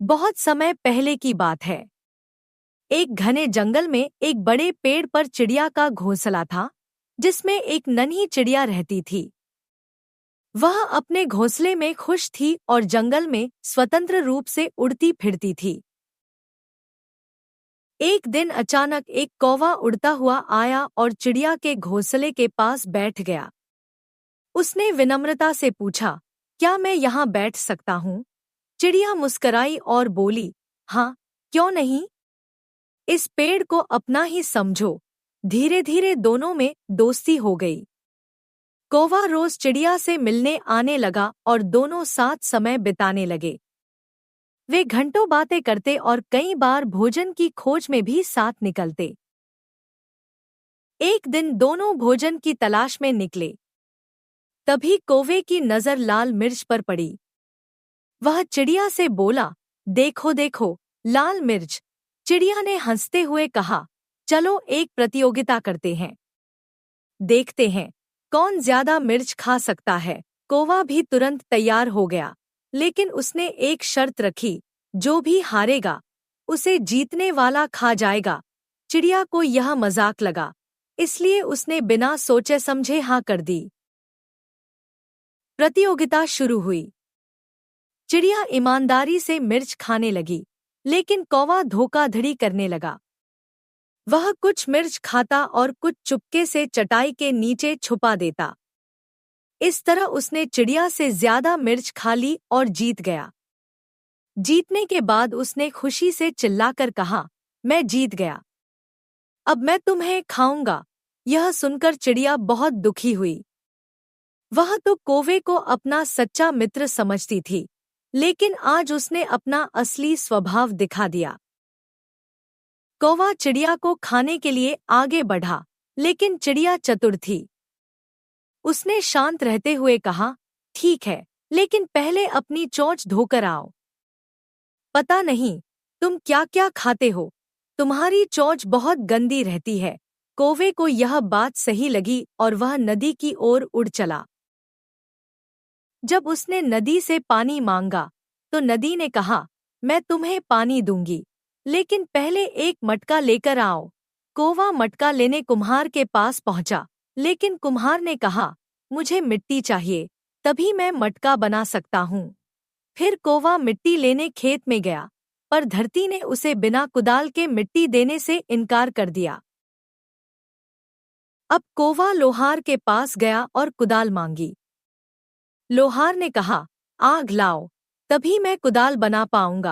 बहुत समय पहले की बात है। एक घने जंगल में एक बड़े पेड़ पर चिड़िया का घोंसला था, जिसमें एक नन्ही चिड़िया रहती थी। वह अपने घोंसले में खुश थी और जंगल में स्वतंत्र रूप से उड़ती फिरती थी। एक दिन अचानक एक कौवा उड़ता हुआ आया और चिड़िया के घोंसले के पास बैठ गया। उसने विनम्रता से पूछा, क्या मैं यहाँ बैठ सकता हूँ? चिड़िया मुस्कराई और बोली, हाँ, क्यों नहीं? इस पेड़ को अपना ही समझो। धीरे धीरे दोनों में दोस्ती हो गई। कौवा रोज चिड़िया से मिलने आने लगा और दोनों साथ समय बिताने लगे। वे घंटों बातें करते और कई बार भोजन की खोज में भी साथ निकलते। एक दिन दोनों भोजन की तलाश में निकले। तभी कौवे की नजर लाल मिर्च पर पड़ी। वह चिड़िया से बोला, देखो देखो, लाल मिर्च। चिड़िया ने हंसते हुए कहा, चलो एक प्रतियोगिता करते हैं। देखते हैं कौन ज्यादा मिर्च खा सकता है। कौवा भी तुरंत तैयार हो गया, लेकिन उसने एक शर्त रखी, जो भी हारेगा उसे जीतने वाला खा जाएगा। चिड़िया को यह मजाक लगा, इसलिए उसने बिना सोचे समझे हाँ कर दी। प्रतियोगिता शुरू हुई। चिड़िया ईमानदारी से मिर्च खाने लगी, लेकिन कौवा धोखाधड़ी करने लगा। वह कुछ मिर्च खाता और कुछ चुपके से चटाई के नीचे छुपा देता। इस तरह उसने चिड़िया से ज्यादा मिर्च खा ली और जीत गया। जीतने के बाद उसने खुशी से चिल्लाकर कहा, मैं जीत गया, अब मैं तुम्हें खाऊंगा। यह सुनकर चिड़िया बहुत दुखी हुई। वह तो कौवे को अपना सच्चा मित्र समझती थी, लेकिन आज उसने अपना असली स्वभाव दिखा दिया। कौवा चिड़िया को खाने के लिए आगे बढ़ा, लेकिन चिड़िया चतुर थी। उसने शांत रहते हुए कहा, ठीक है, लेकिन पहले अपनी चोंच धोकर आओ। पता नहीं तुम क्या क्या खाते हो, तुम्हारी चोंच बहुत गंदी रहती है। कौवे को यह बात सही लगी और वह नदी की ओर उड़ चला। जब उसने नदी से पानी मांगा, तो नदी ने कहा, मैं तुम्हें पानी दूंगी, लेकिन पहले एक मटका लेकर आओ। कौवा मटका लेने कुम्हार के पास पहुंचा, लेकिन कुम्हार ने कहा, मुझे मिट्टी चाहिए, तभी मैं मटका बना सकता हूँ। फिर कौवा मिट्टी लेने खेत में गया, पर धरती ने उसे बिना कुदाल के मिट्टी देने से इनकार कर दिया। अब कौवा लोहार के पास गया और कुदाल मांगी। लोहार ने कहा, आग लाओ, तभी मैं कुदाल बना पाऊंगा।